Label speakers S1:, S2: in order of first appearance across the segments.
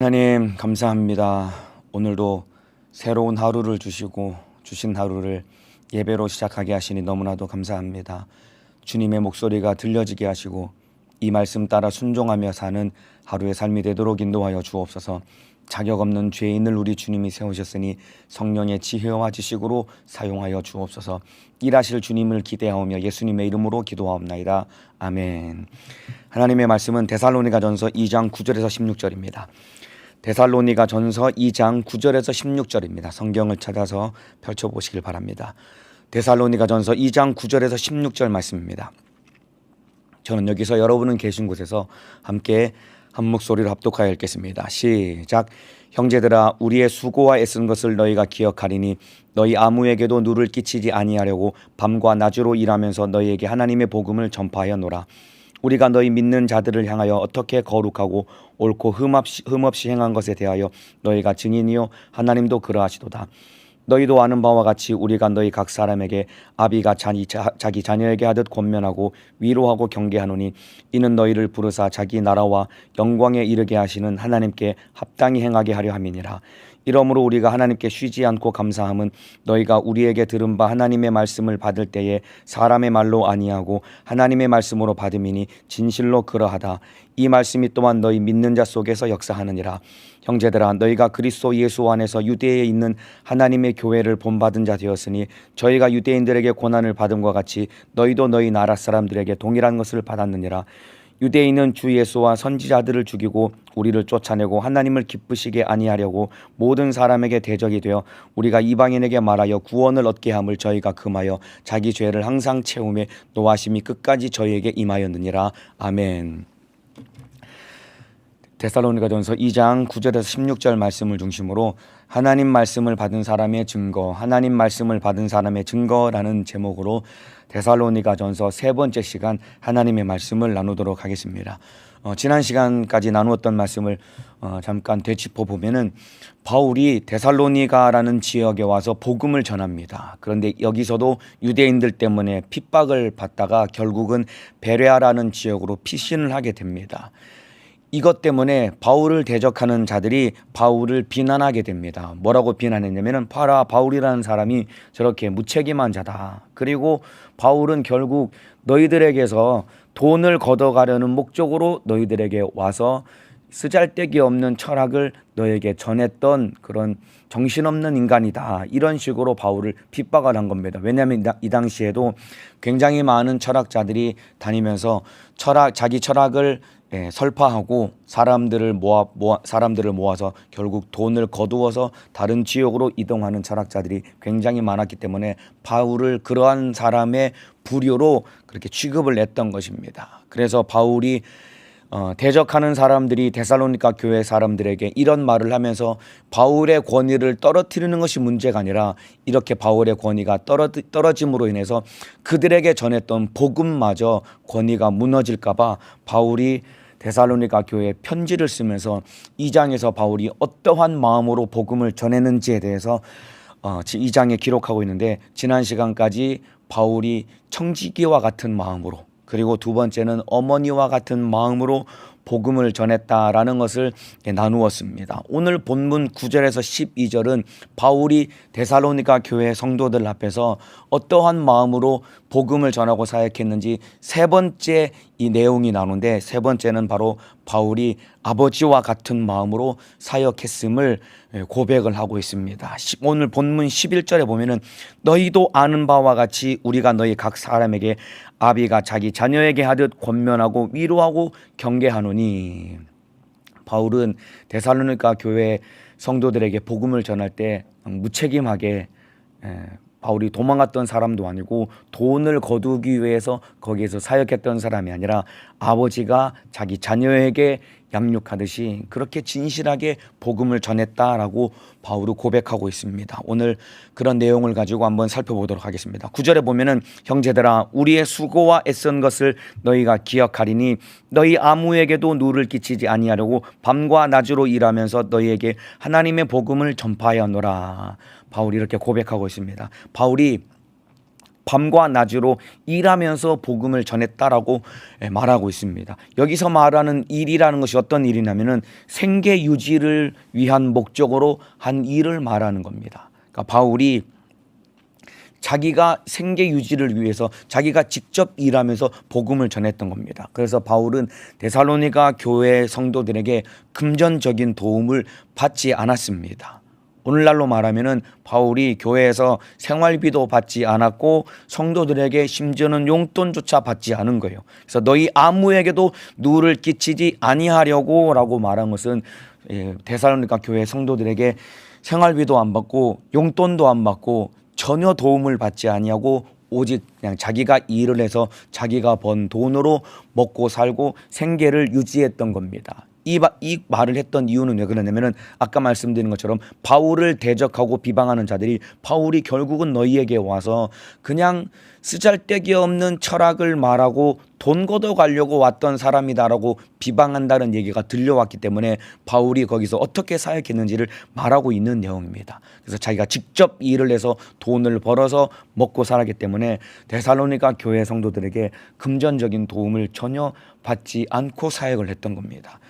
S1: 하나님 감사합니다. 오늘도 새로운 하루를 주시고 주신 하루를 예배로 시작하게 하시니 너무나도 감사합니다. 주님의 목소리가 들려지게 하시고 이 말씀 따라 순종하며 사는 하루의 삶이 되도록 인도하여 주옵소서. 자격 없는 죄인을 우리 주님이 세우셨으니 성령의 지혜와 지식으로 사용하여 주옵소서. 일하실 주님을 기대하오며 예수님의 이름으로 기도하옵나이다. 아멘. 하나님의 말씀은 데살로니가전서 2장 9절에서 16절입니다. 데살로니가전서 2장 9절에서 16절입니다. 성경을 찾아서 펼쳐보시길 바랍니다. 데살로니가전서 2장 9절에서 16절 말씀입니다. 저는 여기서 여러분은 계신 곳에서 함께 한 목소리로 합독하여 읽겠습니다. 시작. 형제들아, 우리의 수고와 애쓴 것을 너희가 기억하리니 너희 아무에게도 누를 끼치지 아니하려고 밤과 낮으로 일하면서 너희에게 하나님의 복음을 전파하였노라. 우리가 너희 믿는 자들을 향하여 어떻게 거룩하고 옳고 흠없이 행한 것에 대하여 너희가 증인이요 하나님도 그러하시도다. 너희도 아는 바와 같이 우리가 너희 각 사람에게 아비가 자기 자녀에게 하듯 권면하고 위로하고 경계하노니 이는 너희를 부르사 자기 나라와 영광에 이르게 하시는 하나님께 합당히 행하게 하려 함이니라. 이러므로 우리가 하나님께 쉬지 않고 감사함은 너희가 우리에게 들은 바 하나님의 말씀을 받을 때에 사람의 말로 아니하고 하나님의 말씀으로 받음이니 진실로 그러하다. 이 말씀이 또한 너희 믿는 자 속에서 역사하느니라. 형제들아, 너희가 그리스도 예수 안에서 유대에 있는 하나님의 교회를 본받은 자 되었으니 저희가 유대인들에게 고난을 받음과 같이 너희도 너희 나라 사람들에게 동일한 것을 받았느니라. 유대인은 주 예수와 선지자들을 죽이고 우리를 쫓아내고 하나님을 기쁘시게 아니하려고 모든 사람에게 대적이 되어 우리가 이방인에게 말하여 구원을 얻게 함을 저희가 금하여 자기 죄를 항상 채우며 노하심이 끝까지 저희에게 임하였느니라. 아멘. 데살로니가전서 2장 9절에서 16절 말씀을 중심으로 하나님 말씀을 받은 사람의 증거, 하나님 말씀을 받은 사람의 증거라는 제목으로 데살로니가전서 세 번째 시간 하나님의 말씀을 나누도록 하겠습니다. 지난 시간까지 나누었던 말씀을 잠깐 되짚어 보면은 바울이 데살로니가라는 지역에 와서 복음을 전합니다. 그런데 여기서도 유대인들 때문에 핍박을 받다가 결국은 베레아라는 지역으로 피신을 하게 됩니다. 이것 때문에 바울을 대적하는 자들이 바울을 비난하게 됩니다. 뭐라고 비난했냐면은 봐라, 바울이라는 사람이 저렇게 무책임한 자다. 그리고 바울은 결국 너희들에게서 돈을 걷어가려는 목적으로 너희들에게 와서 쓰잘데기 없는 철학을 너에게 전했던 그런 정신없는 인간이다. 이런 식으로 바울을 핍박을 한 겁니다. 왜냐하면 이 당시에도 굉장히 많은 철학자들이 다니면서 자기 철학을 설파하고 사람들을 모아서 결국 돈을 거두어서 다른 지역으로 이동하는 철학자들이 굉장히 많았기 때문에 바울을 그러한 사람의 부류로 그렇게 취급을 했던 것입니다. 그래서 바울이 대적하는 사람들이 데살로니가 교회 사람들에게 이런 말을 하면서 바울의 권위를 떨어뜨리는 것이 문제가 아니라 이렇게 바울의 권위가 떨어짐으로 인해서 그들에게 전했던 복음마저 권위가 무너질까 봐 바울이 데살로니가 교회에 편지를 쓰면서 2장에서 바울이 어떠한 마음으로 복음을 전했는지에 대해서 2장에 기록하고 있는데, 지난 시간까지 바울이 청지기와 같은 마음으로, 그리고 두 번째는 어머니와 같은 마음으로 복음을 전했다라는 것을 나누었습니다. 오늘 본문 9절에서 12절은 바울이 데살로니가 교회 성도들 앞에서 어떠한 마음으로 복음을 전하고 사역했는지 세 번째 이 내용이 나오는데, 세 번째는 바로 바울이 아버지와 같은 마음으로 사역했음을 고백을 하고 있습니다. 오늘 본문 11절에 보면은 너희도 아는 바와 같이 우리가 너희 각 사람에게 아비가 자기 자녀에게 하듯 권면하고 위로하고 경계하노니, 바울은 데살로니가 교회 성도들에게 복음을 전할 때 무책임하게 바울이 도망갔던 사람도 아니고 돈을 거두기 위해서 거기에서 사역했던 사람이 아니라 아버지가 자기 자녀에게 양육하듯이 그렇게 진실하게 복음을 전했다라고 바울은 고백하고 있습니다. 오늘 그런 내용을 가지고 한번 살펴보도록 하겠습니다. 9절에 보면은 형제들아, 우리의 수고와 애쓴 것을 너희가 기억하리니 너희 아무에게도 누를 끼치지 아니하려고 밤과 낮으로 일하면서 너희에게 하나님의 복음을 전파하였노라. 바울이 이렇게 고백하고 있습니다. 바울이 밤과 낮으로 일하면서 복음을 전했다라고 말하고 있습니다. 여기서 말하는 일이라는 것이 어떤 일이냐면은 생계 유지를 위한 목적으로 한 일을 말하는 겁니다. 그러니까 바울이 자기가 생계 유지를 위해서 자기가 직접 일하면서 복음을 전했던 겁니다. 그래서 바울은 데살로니가 교회 성도들에게 금전적인 도움을 받지 않았습니다. 오늘날로 말하면은 바울이 교회에서 생활비도 받지 않았고 성도들에게 심지어는 용돈조차 받지 않은 거예요. 그래서 너희 아무에게도 누를 끼치지 아니하려고라고 말한 것은 데살로니가 교회 성도들에게 생활비도 안 받고 용돈도 안 받고 전혀 도움을 받지 아니하고 오직 그냥 자기가 일을 해서 자기가 번 돈으로 먹고 살고 생계를 유지했던 겁니다. 이 말을 했던 이유는 왜 그러냐면은 아까 말씀드린 것처럼 바울을 대적하고 비방하는 자들이 바울이 결국은 너희에게 와서 그냥 쓰잘데기 없는 철학을 말하고 돈 걷어가려고 왔던 사람이다라고 비방한다는 얘기가 들려왔기 때문에 바울이 거기서 어떻게 사역했는지를 말하고 있는 내용입니다. 그래서 자기가 직접 일을 해서 돈을 벌어서 먹고 살았기 때문에 데살로니가 교회 성도들에게 금전적인 도움을 전혀 받지 않고 사역을 했던 겁니다.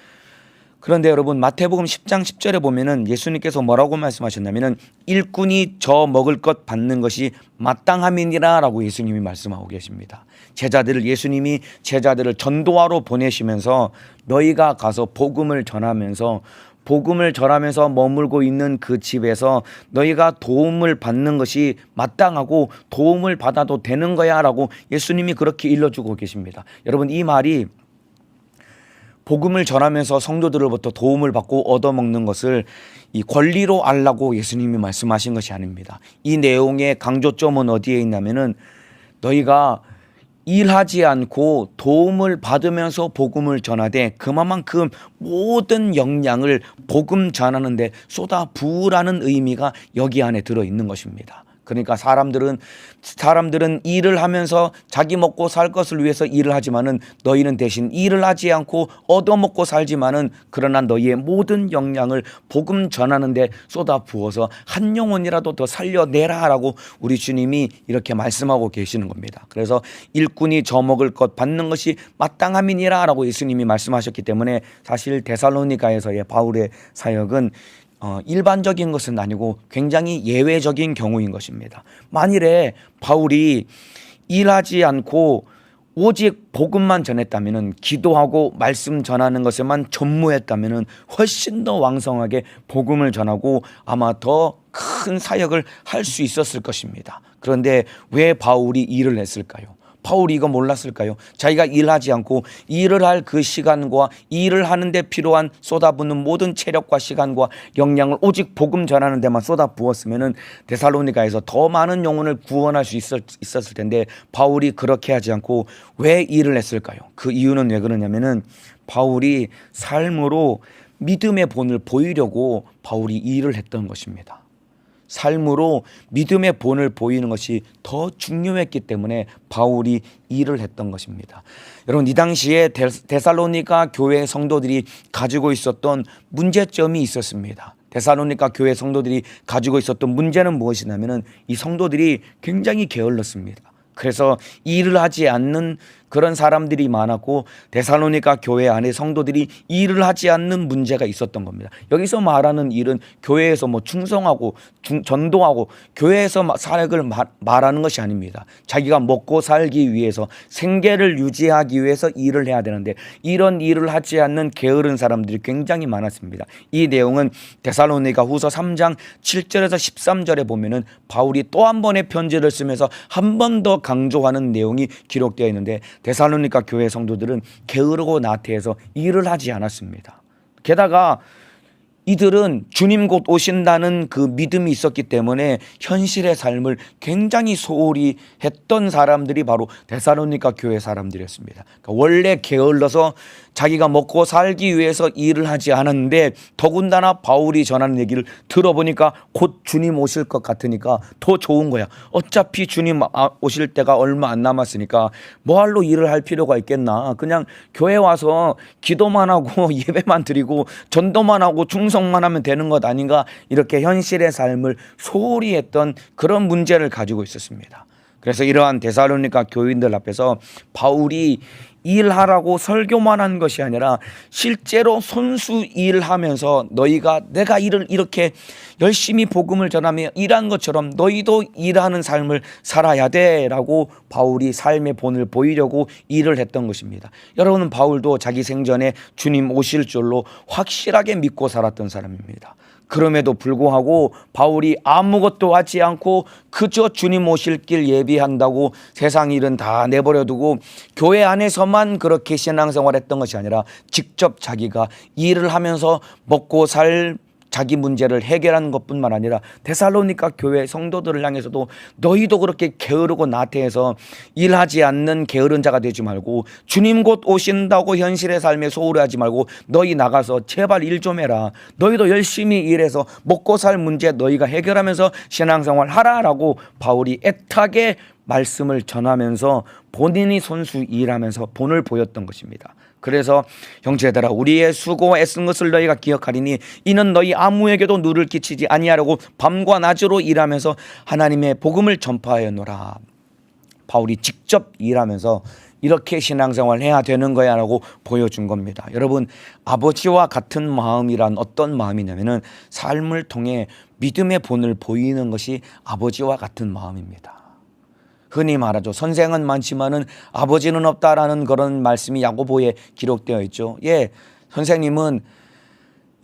S1: 그런데 여러분 마태복음 10장 10절에 보면은 예수님께서 뭐라고 말씀하셨냐면은 일꾼이 저 먹을 것 받는 것이 마땅함이니라 라고 예수님이 말씀하고 계십니다. 예수님이 제자들을 전도하러 보내시면서 너희가 가서 복음을 전하면서 머물고 있는 그 집에서 너희가 도움을 받는 것이 마땅하고 도움을 받아도 되는 거야 라고 예수님이 그렇게 일러주고 계십니다. 여러분 이 말이 복음을 전하면서 성도들로부터 도움을 받고 얻어먹는 것을 이 권리로 알라고 예수님이 말씀하신 것이 아닙니다. 이 내용의 강조점은 어디에 있냐면은 너희가 일하지 않고 도움을 받으면서 복음을 전하되 그만큼 모든 역량을 복음 전하는 데 쏟아 부으라는 의미가 여기 안에 들어있는 것입니다. 그러니까 사람들은 일을 하면서 자기 먹고 살 것을 위해서 일을 하지만은 너희는 대신 일을 하지 않고 얻어먹고 살지만은 그러나 너희의 모든 역량을 복음 전하는 데 쏟아 부어서 한 영혼이라도 더 살려내라라고 우리 주님이 이렇게 말씀하고 계시는 겁니다. 그래서 일꾼이 저 먹을 것 받는 것이 마땅함이니라라고 예수님이 말씀하셨기 때문에 사실 데살로니가에서의 바울의 사역은 일반적인 것은 아니고 굉장히 예외적인 경우인 것입니다. 만일에 바울이 일하지 않고 오직 복음만 전했다면, 기도하고 말씀 전하는 것에만 전무했다면 훨씬 더 왕성하게 복음을 전하고 아마 더 큰 사역을 할 수 있었을 것입니다. 그런데 왜 바울이 일을 했을까요? 바울이 이거 몰랐을까요? 자기가 일하지 않고 일을 할 그 시간과 일을 하는데 필요한 쏟아붓는 모든 체력과 시간과 역량을 오직 복음 전하는 데만 쏟아부었으면 데살로니가에서 더 많은 영혼을 구원할 수 있었을 텐데 바울이 그렇게 하지 않고 왜 일을 했을까요? 그 이유는 왜 그러냐면은 바울이 삶으로 믿음의 본을 보이려고 바울이 일을 했던 것입니다. 삶으로 믿음의 본을 보이는 것이 더 중요했기 때문에 바울이 일을 했던 것입니다. 여러분 이 당시에 데살로니가 교회 성도들이 가지고 있었던 문제점이 있었습니다. 데살로니가 교회 성도들이 가지고 있었던 문제는 무엇이냐면 이 성도들이 굉장히 게을렀습니다. 그래서 일을 하지 않는 그런 사람들이 많았고 데살로니가 교회 안에 성도들이 일을 하지 않는 문제가 있었던 겁니다. 여기서 말하는 일은 교회에서 충성하고 전도하고 교회에서 사역을 말하는 것이 아닙니다. 자기가 먹고 살기 위해서 생계를 유지하기 위해서 일을 해야 되는데 이런 일을 하지 않는 게으른 사람들이 굉장히 많았습니다. 이 내용은 데살로니가 후서 3장 7절에서 13절에 보면은 바울이 또 한 번의 편지를 쓰면서 한 번 더 강조하는 내용이 기록되어 있는데 데살로니가 교회 성도들은 게으르고 나태해서 일을 하지 않았습니다. 게다가 이들은 주님 곧 오신다는 그 믿음이 있었기 때문에 현실의 삶을 굉장히 소홀히 했던 사람들이 바로 데살로니가 교회 사람들이었습니다. 그러니까 원래 게을러서 자기가 먹고 살기 위해서 일을 하지 않았는데 더군다나 바울이 전하는 얘기를 들어보니까 곧 주님 오실 것 같으니까 더 좋은 거야. 어차피 주님 오실 때가 얼마 안 남았으니까 뭐할로 일을 할 필요가 있겠나. 그냥 교회 와서 기도만 하고 예배만 드리고 전도만 하고 충성만 하면 되는 것 아닌가. 이렇게 현실의 삶을 소홀히 했던 그런 문제를 가지고 있었습니다. 그래서 이러한 데살로니가 교인들 앞에서 바울이 일하라고 설교만 한 것이 아니라 실제로 손수 일하면서 너희가 내가 일을 이렇게 열심히 복음을 전하며 일한 것처럼 너희도 일하는 삶을 살아야 돼라고 바울이 삶의 본을 보이려고 일을 했던 것입니다. 여러분은 바울도 자기 생전에 주님 오실 줄로 확실하게 믿고 살았던 사람입니다. 그럼에도 불구하고 바울이 아무것도 하지 않고 그저 주님 오실 길 예비한다고 세상 일은 다 내버려두고 교회 안에서만 그렇게 신앙생활했던 것이 아니라 직접 자기가 일을 하면서 먹고 살 자기 문제를 해결하는 것뿐만 아니라 데살로니가 교회 성도들을 향해서도 너희도 그렇게 게으르고 나태해서 일하지 않는 게으른 자가 되지 말고 주님 곧 오신다고 현실의 삶에 소홀하지 말고 너희 나가서 제발 일 좀 해라. 너희도 열심히 일해서 먹고 살 문제 너희가 해결하면서 신앙생활 하라라고 바울이 애타게 말씀을 전하면서 본인이 손수 일하면서 본을 보였던 것입니다. 그래서 형제들아 우리의 수고 애쓴 것을 너희가 기억하리니 이는 너희 아무에게도 누를 끼치지 아니하려고 밤과 낮으로 일하면서 하나님의 복음을 전파하였노라. 바울이 직접 일하면서 이렇게 신앙생활 해야 되는 거야 라고 보여준 겁니다. 여러분 아버지와 같은 마음이란 어떤 마음이냐면은 삶을 통해 믿음의 본을 보이는 것이 아버지와 같은 마음입니다. 흔히 말하죠. 선생은 많지만은 아버지는 없다라는 그런 말씀이 야고보에 기록되어 있죠. 선생님은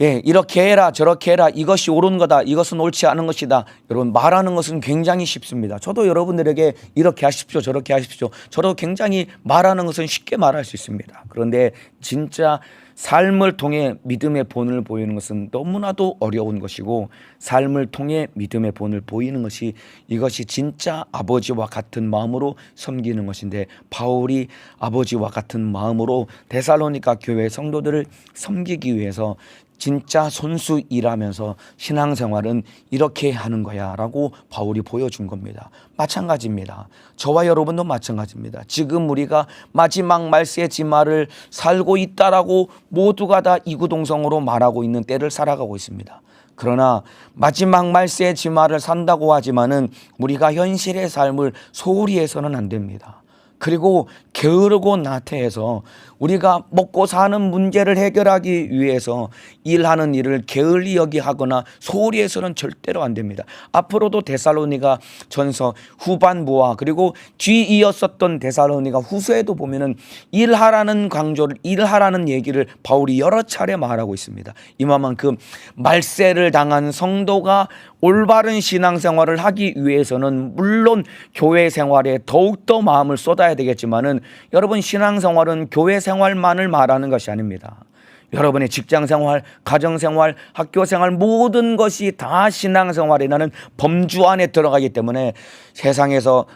S1: 이렇게 해라 저렇게 해라 이것이 옳은 거다 이것은 옳지 않은 것이다. 여러분 말하는 것은 굉장히 쉽습니다. 저도 여러분들에게 이렇게 하십시오 저렇게 하십시오. 저도 굉장히 말하는 것은 쉽게 말할 수 있습니다. 그런데 진짜 삶을 통해 믿음의 본을 보이는 것은 너무나도 어려운 것이고 삶을 통해 믿음의 본을 보이는 것이 이것이 진짜 아버지와 같은 마음으로 섬기는 것인데 바울이 아버지와 같은 마음으로 데살로니가 교회 성도들을 섬기기 위해서 진짜 손수 일하면서 신앙생활은 이렇게 하는 거야 라고 바울이 보여준 겁니다. 마찬가지입니다. 저와 여러분도 마찬가지입니다. 지금 우리가 마지막 말세의 진말을 살고 있다라고 모두가 다 이구동성으로 말하고 있는 때를 살아가고 있습니다. 그러나 마지막 말세의 진말을 산다고 하지만은 우리가 현실의 삶을 소홀히 해서는 안 됩니다. 그리고 게으르고 나태해서 우리가 먹고 사는 문제를 해결하기 위해서 일하는 일을 게을리 여기 하거나 소홀히 해서는 절대로 안 됩니다. 앞으로도 데살로니가 전서 후반부와 그리고 뒤이었었던 데살로니가 후서에도 보면은 일하라는 강조를 일하라는 얘기를 바울이 여러 차례 말하고 있습니다. 이만큼 말세를 당한 성도가 올바른 신앙생활을 하기 위해서는 물론 교회 생활에 더욱더 마음을 쏟아야 되겠지만은 여러분 신앙생활은 교회 생활만을 말하는 것이 아닙니다. 여러분의 직장생활, 가정생활, 학교생활 모든 것이 다 신앙생활이라는 범주 안에 들어가기 때문에 세상에서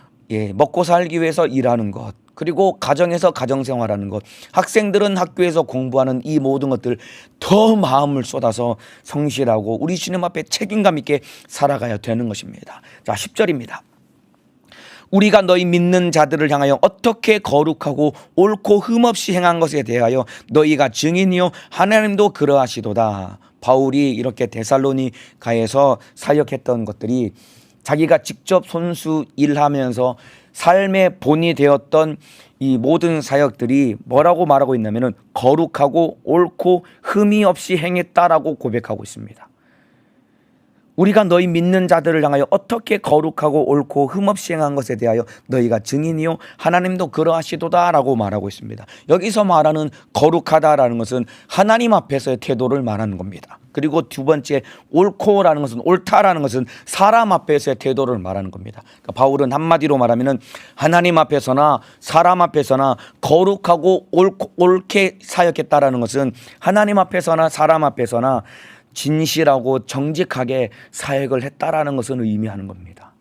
S1: 먹고 살기 위해서 일하는 것 그리고 가정에서 가정생활하는 것 학생들은 학교에서 공부하는 이 모든 것들 더 마음을 쏟아서 성실하고 우리 주님 앞에 책임감 있게 살아가야 되는 것입니다. 자 10절입니다. 우리가 너희 믿는 자들을 향하여 어떻게 거룩하고 옳고 흠없이 행한 것에 대하여 너희가 증인이요 하나님도 그러하시도다. 바울이 이렇게 데살로니가에서 사역했던 것들이 자기가 직접 손수 일하면서 삶의 본이 되었던 이 모든 사역들이 뭐라고 말하고 있냐면은 거룩하고 옳고 흠이 없이 행했다라고 고백하고 있습니다. 우리가 너희 믿는 자들을 향하여 어떻게 거룩하고 옳고 흠없이 행한 것에 대하여 너희가 증인이요 하나님도 그러하시도다라고 말하고 있습니다. 여기서 말하는 거룩하다라는 것은 하나님 앞에서의 태도를 말하는 겁니다. 그리고 두 번째 옳고라는 것은 옳다라는 것은 사람 앞에서의 태도를 말하는 겁니다. 그러니까 바울은 한마디로 말하면은 하나님 앞에서나 사람 앞에서나 거룩하고 옳게 사역했다라는 것은 하나님 앞에서나 사람 앞에서나 진실하고 정직하게 사역을 했다라는 것을 의미하는 겁니다.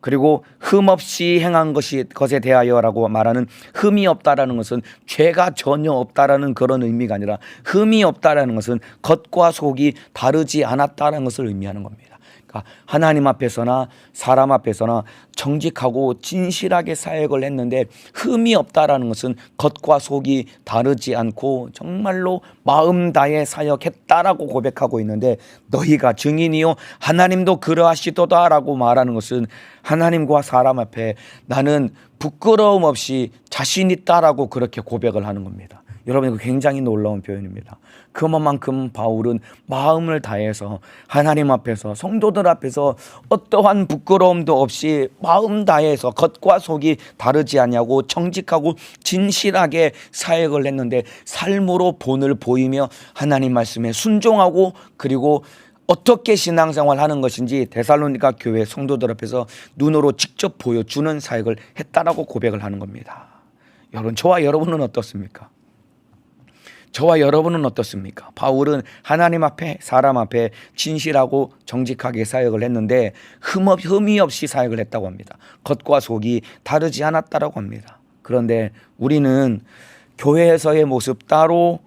S1: 그리고 흠없이 행한 것에 대하여라고 말하는 흠이 없다라는 것은 죄가 전혀 없다라는 그런 의미가 아니라 흠이 없다라는 것은 겉과 속이 다르지 않았다라는 것을 의미하는 겁니다. 그러니까 하나님 앞에서나 사람 앞에서나 정직하고 진실하게 사역을 했는데 흠이 없다라는 것은 겉과 속이 다르지 않고 정말로 마음 다해 사역했다라고 고백하고 있는데, 너희가 증인이요 하나님도 그러하시도다라고 말하는 것은 하나님과 사람 앞에 나는 부끄러움 없이 자신 있다라고 그렇게 고백을 하는 겁니다. 여러분, 이거 굉장히 놀라운 표현입니다. 그만큼 바울은 마음을 다해서 하나님 앞에서, 성도들 앞에서 어떠한 부끄러움도 없이 마음 다해서 겉과 속이 다르지 않냐고 정직하고 진실하게 사역을 했는데, 삶으로 본을 보이며 하나님 말씀에 순종하고, 그리고 어떻게 신앙생활 하는 것인지 데살로니가 교회 성도들 앞에서 눈으로 직접 보여주는 사역을 했다라고 고백을 하는 겁니다. 여러분, 저와 여러분은 어떻습니까? 저와 여러분은 어떻습니까? 바울은 하나님 앞에 사람 앞에 진실하고 정직하게 사역을 했는데 흠이 없이 사역을 했다고 합니다. 겉과 속이 다르지 않았다고 합니다. 그런데 우리는 교회에서의 모습 따로,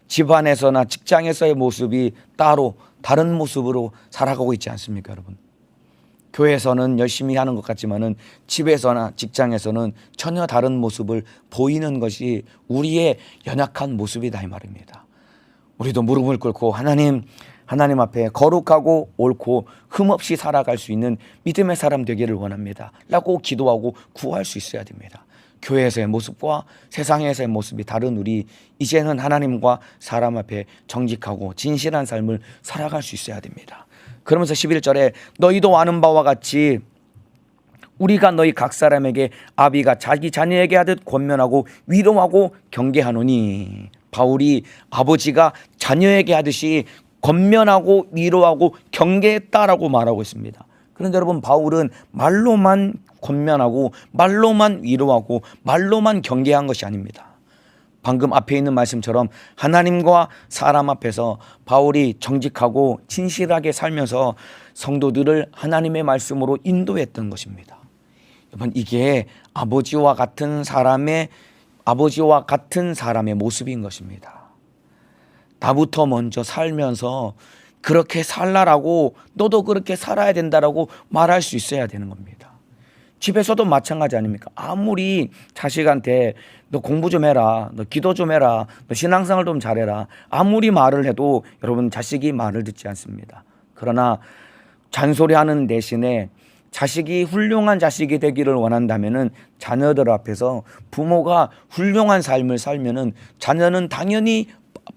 S1: 집안에서나 직장에서의 모습이 따로 다른 모습으로 살아가고 있지 않습니까, 여러분? 교회에서는 열심히 하는 것 같지만은 집에서나 직장에서는 전혀 다른 모습을 보이는 것이 우리의 연약한 모습이다 이 말입니다. 우리도 무릎을 꿇고 하나님 앞에 거룩하고 옳고 흠없이 살아갈 수 있는 믿음의 사람 되기를 원합니다 라고 기도하고 구할 수 있어야 됩니다. 교회에서의 모습과 세상에서의 모습이 다른 우리, 이제는 하나님과 사람 앞에 정직하고 진실한 삶을 살아갈 수 있어야 됩니다. 그러면서 11절에 너희도 아는 바와 같이 우리가 너희 각 사람에게 아비가 자기 자녀에게 하듯 권면하고 위로하고 경계하노니, 바울이 아버지가 자녀에게 하듯이 권면하고 위로하고 경계했다라고 말하고 있습니다. 그런데 여러분, 바울은 말로만 권면하고 말로만 위로하고 말로만 경계한 것이 아닙니다. 방금 앞에 있는 말씀처럼 하나님과 사람 앞에서 바울이 정직하고 진실하게 살면서 성도들을 하나님의 말씀으로 인도했던 것입니다. 여러분, 이게 아버지와 같은 사람의 모습인 것입니다. 나부터 먼저 살면서 그렇게 살라라고, 너도 그렇게 살아야 된다라고 말할 수 있어야 되는 겁니다. 집에서도 마찬가지 아닙니까? 아무리 자식한테 너 공부 좀 해라, 너 기도 좀 해라, 너 신앙생활 좀 잘해라, 아무리 말을 해도 여러분, 자식이 말을 듣지 않습니다. 그러나 잔소리하는 대신에 자식이 훌륭한 자식이 되기를 원한다면은 자녀들 앞에서 부모가 훌륭한 삶을 살면은 자녀는 당연히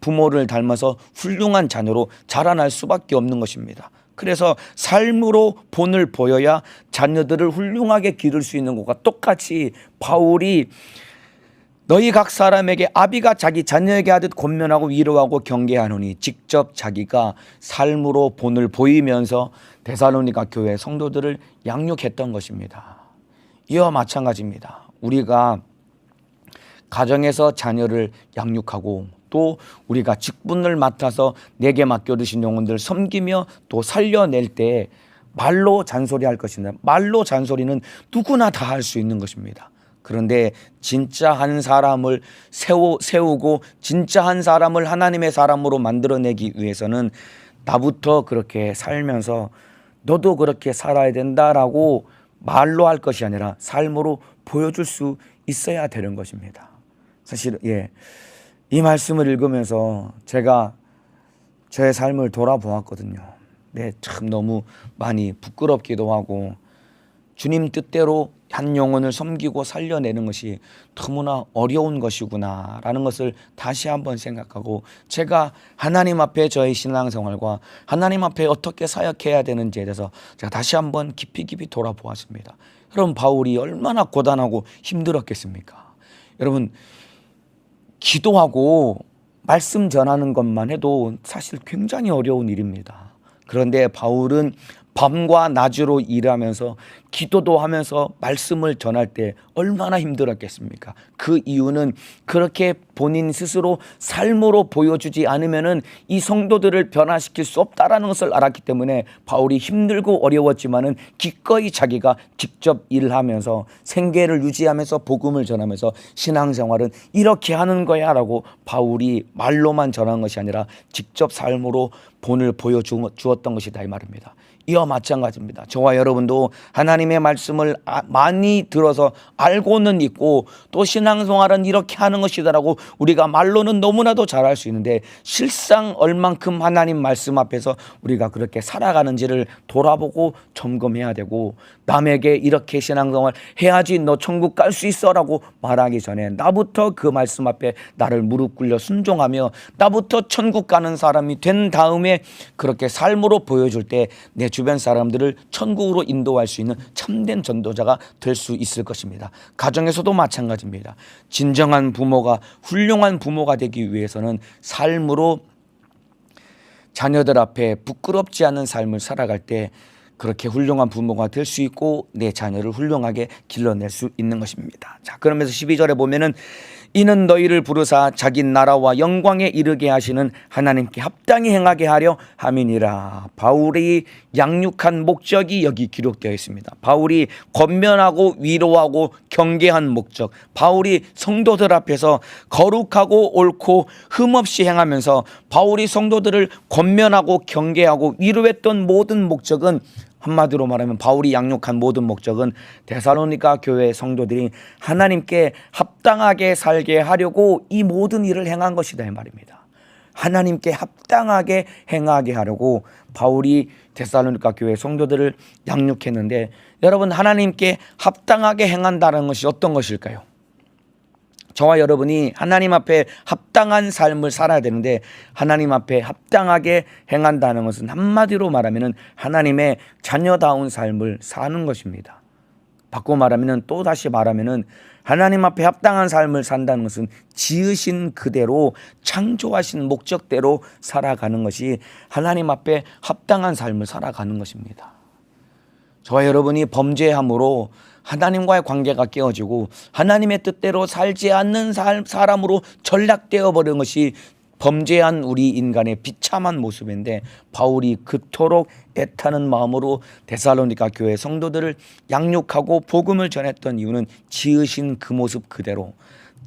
S1: 부모를 닮아서 훌륭한 자녀로 자라날 수밖에 없는 것입니다. 그래서 삶으로 본을 보여야 자녀들을 훌륭하게 기를 수 있는 것과 똑같이 바울이 너희 각 사람에게 아비가 자기 자녀에게 하듯 권면하고 위로하고 경계하노니, 직접 자기가 삶으로 본을 보이면서 데살로니가 교회 성도들을 양육했던 것입니다. 이와 마찬가지입니다. 우리가 가정에서 자녀를 양육하고 또 우리가 직분을 맡아서 내게 맡겨두신 영혼들 섬기며 또 살려낼 때 말로 잔소리할 것인데, 말로 잔소리는 누구나 다 할 수 있는 것입니다. 그런데 진짜 한 사람을 세우고 진짜 한 사람을 하나님의 사람으로 만들어내기 위해서는 나부터 그렇게 살면서 너도 그렇게 살아야 된다라고 말로 할 것이 아니라 삶으로 보여줄 수 있어야 되는 것입니다. 사실 이 말씀을 읽으면서 제가 저의 삶을 돌아보았거든요. 참 너무 많이 부끄럽기도 하고, 주님 뜻대로 한 영혼을 섬기고 살려내는 것이 너무나 어려운 것이구나라는 것을 다시 한번 생각하고, 제가 하나님 앞에 저의 신앙생활과 하나님 앞에 어떻게 사역해야 되는지에 대해서 제가 다시 한번 깊이 돌아보았습니다. 여러분, 바울이 얼마나 고단하고 힘들었겠습니까? 여러분, 기도하고 말씀 전하는 것만 해도 사실 굉장히 어려운 일입니다. 그런데 바울은 밤과 낮으로 일하면서 기도도 하면서 말씀을 전할 때 얼마나 힘들었겠습니까? 그 이유는 그렇게 본인 스스로 삶으로 보여주지 않으면은 이 성도들을 변화시킬 수 없다라는 것을 알았기 때문에 바울이 힘들고 어려웠지만은 기꺼이 자기가 직접 일하면서 생계를 유지하면서 복음을 전하면서 신앙생활은 이렇게 하는 거야라고 바울이 말로만 전한 것이 아니라 직접 삶으로 본을 보여주었던 것이다 이 말입니다. 이와 마찬가지입니다. 저와 여러분도 하나님의 말씀을 많이 들어서 알고는 있고 또 신앙생활은 이렇게 하는 것이다라고 우리가 말로는 너무나도 잘할 수 있는데 실상 얼만큼 하나님 말씀 앞에서 우리가 그렇게 살아가는지를 돌아보고 점검해야 되고, 남에게 이렇게 신앙생활 해야지 너 천국 갈 수 있어 라고 말하기 전에 나부터 그 말씀 앞에 나를 무릎 꿇려 순종하며 나부터 천국 가는 사람이 된 다음에 그렇게 삶으로 보여줄 때 내 주변 사람들을 천국으로 인도할 수 있는 참된 전도자가 될 수 있을 것입니다. 가정에서도 마찬가지입니다. 진정한 부모가, 훌륭한 부모가 되기 위해서는 삶으로 자녀들 앞에 부끄럽지 않은 삶을 살아갈 때 그렇게 훌륭한 부모가 될 수 있고 내 자녀를 훌륭하게 길러낼 수 있는 것입니다. 자, 그러면서 12절에 보면은 이는 너희를 부르사 자기 나라와 영광에 이르게 하시는 하나님께 합당히 행하게 하려 함이니라. 바울이 양육한 목적이 여기 기록되어 있습니다. 바울이 권면하고 위로하고 경계한 목적, 바울이 성도들 앞에서 거룩하고 옳고 흠없이 행하면서 바울이 성도들을 권면하고 경계하고 위로했던 모든 목적은, 한마디로 말하면 바울이 양육한 모든 목적은 데살로니가 교회 성도들이 하나님께 합당하게 살게 하려고 이 모든 일을 행한 것이다 이 말입니다. 하나님께 합당하게 행하게 하려고 바울이 데살로니가 교회 성도들을 양육했는데, 여러분, 하나님께 합당하게 행한다는 것이 어떤 것일까요? 저와 여러분이 하나님 앞에 합당한 삶을 살아야 되는데, 하나님 앞에 합당하게 행한다는 것은 한마디로 말하면 하나님의 자녀다운 삶을 사는 것입니다. 바꿔 말하면, 또 다시 말하면 하나님 앞에 합당한 삶을 산다는 것은 지으신 그대로 창조하신 목적대로 살아가는 것이 하나님 앞에 합당한 삶을 살아가는 것입니다. 저와 여러분이 범죄함으로 하나님과의 관계가 깨어지고 하나님의 뜻대로 살지 않는 사람으로 전락되어 버린 것이 범죄한 우리 인간의 비참한 모습인데, 바울이 그토록 애타는 마음으로 데살로니가 교회 성도들을 양육하고 복음을 전했던 이유는 지으신 그 모습 그대로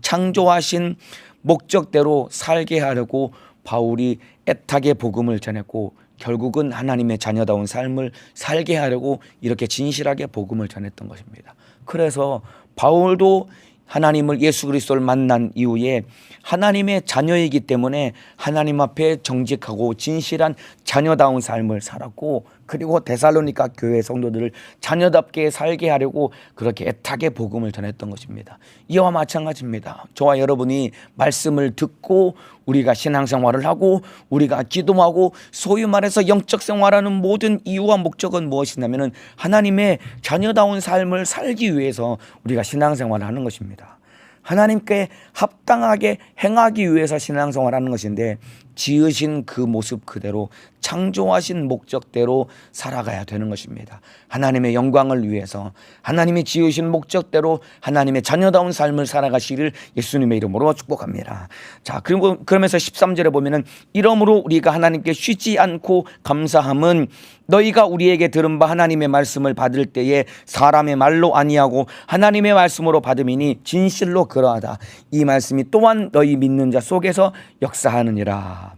S1: 창조하신 목적대로 살게 하려고 바울이 애타게 복음을 전했고, 결국은 하나님의 자녀다운 삶을 살게 하려고 이렇게 진실하게 복음을 전했던 것입니다. 그래서 바울도 하나님을, 예수 그리스도를 만난 이후에 하나님의 자녀이기 때문에 하나님 앞에 정직하고 진실한 자녀다운 삶을 살았고, 그리고 데살로니가 교회 성도들을 자녀답게 살게 하려고 그렇게 애타게 복음을 전했던 것입니다. 이와 마찬가지입니다. 저와 여러분이 말씀을 듣고 우리가 신앙생활을 하고 우리가 기도하고 소위 말해서 영적 생활하는 모든 이유와 목적은 무엇이냐면 하나님의 자녀다운 삶을 살기 위해서 우리가 신앙생활을 하는 것입니다. 하나님께 합당하게 행하기 위해서 신앙생활하는 것인데, 지으신 그 모습 그대로 창조하신 목적대로 살아가야 되는 것입니다. 하나님의 영광을 위해서 하나님이 지으신 목적대로 하나님의 자녀다운 삶을 살아가시기를 예수님의 이름으로 축복합니다. 자, 그리고 그러면서 13절에 보면은 이러므로 우리가 하나님께 쉬지 않고 감사함은 너희가 우리에게 들은 바 하나님의 말씀을 받을 때에 사람의 말로 아니하고 하나님의 말씀으로 받음이니 진실로 그러하다. 이 말씀이 또한 너희 믿는 자 속에서 역사하느니라.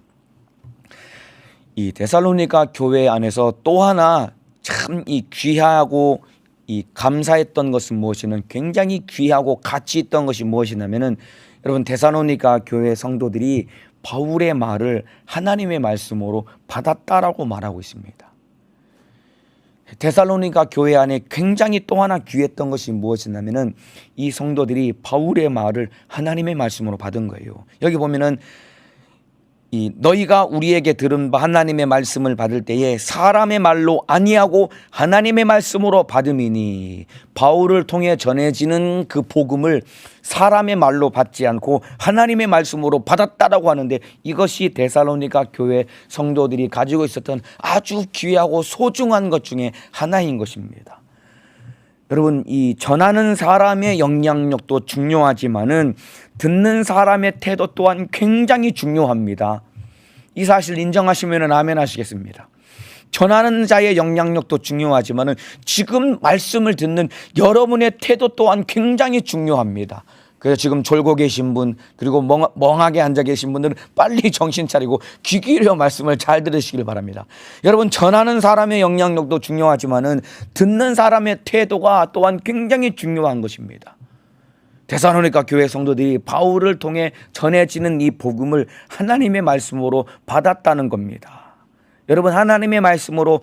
S1: 이 데살로니가 교회 안에서 또 하나 참 이 귀하고 이 감사했던 것은 무엇이냐면, 굉장히 귀하고 가치 있던 것이 무엇이냐면은, 여러분, 데살로니가 교회 성도들이 바울의 말을 하나님의 말씀으로 받았다라고 말하고 있습니다. 데살로니가 교회 안에 굉장히 또 하나 귀했던 것이 무엇이냐면은, 이 성도들이 바울의 말을 하나님의 말씀으로 받은 거예요. 여기 보면은 이 너희가 우리에게 들은 바 하나님의 말씀을 받을 때에 사람의 말로 아니하고 하나님의 말씀으로 받음이니, 바울을 통해 전해지는 그 복음을 사람의 말로 받지 않고 하나님의 말씀으로 받았다라고 하는데, 이것이 데살로니가 교회 성도들이 가지고 있었던 아주 귀하고 소중한 것 중에 하나인 것입니다. 여러분, 이 전하는 사람의 영향력도 중요하지만은 듣는 사람의 태도 또한 굉장히 중요합니다. 이 사실 인정하시면 아멘 하시겠습니다. 전하는 자의 영향력도 중요하지만은 지금 말씀을 듣는 여러분의 태도 또한 굉장히 중요합니다. 그래서 지금 졸고 계신 분, 그리고 멍하게 앉아 계신 분들은 빨리 정신 차리고 귀 기울여 말씀을 잘 들으시길 바랍니다. 여러분, 전하는 사람의 영향력도 중요하지만은 듣는 사람의 태도가 또한 굉장히 중요한 것입니다. 데살로니가 교회 성도들이 바울을 통해 전해지는 이 복음을 하나님의 말씀으로 받았다는 겁니다. 여러분, 하나님의 말씀으로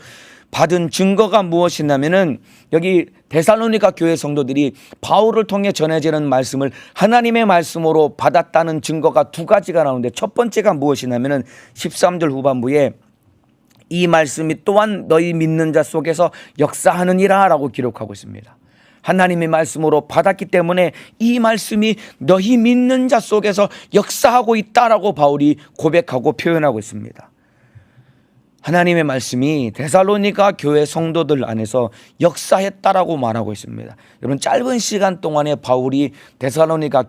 S1: 받은 증거가 무엇이냐면은, 여기 데살로니가 교회 성도들이 바울을 통해 전해지는 말씀을 하나님의 말씀으로 받았다는 증거가 두 가지가 나오는데, 첫 번째가 무엇이냐면은 13절 후반부에 이 말씀이 또한 너희 믿는 자 속에서 역사하느니라 라고 기록하고 있습니다. 하나님의 말씀으로 받았기 때문에 이 말씀이 너희 믿는 자 속에서 역사하고 있다라고 바울이 고백하고 표현하고 있습니다. 하나님의 말씀이 데살로니가 교회 성도들 안에서 역사했다라고 말하고 있습니다. 여러분, 짧은 시간 동안에 바울이 데살로니가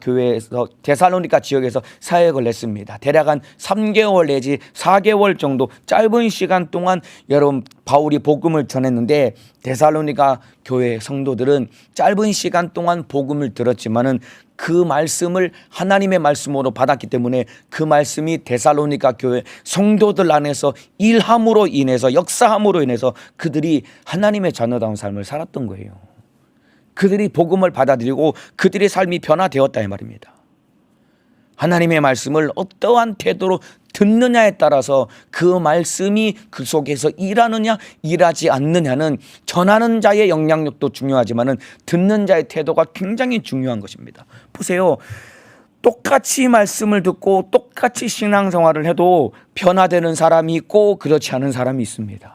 S1: 지역에서 사역을 했습니다. 대략 한 3개월 내지 4개월 정도 짧은 시간 동안 여러분 바울이 복음을 전했는데, 데살로니가 교회 성도들은 짧은 시간 동안 복음을 들었지만은 그 말씀을 하나님의 말씀으로 받았기 때문에 그 말씀이 데살로니가 교회 성도들 안에서 일함으로 인해서, 역사함으로 인해서 그들이 하나님의 자녀다운 삶을 살았던 거예요. 그들이 복음을 받아들이고 그들의 삶이 변화되었다 이 말입니다. 하나님의 말씀을 어떠한 태도로 듣느냐에 따라서 그 말씀이 그 속에서 일하느냐 일하지 않느냐는 전하는 자의 영향력도 중요하지만은 듣는 자의 태도가 굉장히 중요한 것입니다. 보세요. 똑같이 말씀을 듣고 똑같이 신앙생활을 해도 변화되는 사람이 있고 그렇지 않은 사람이 있습니다.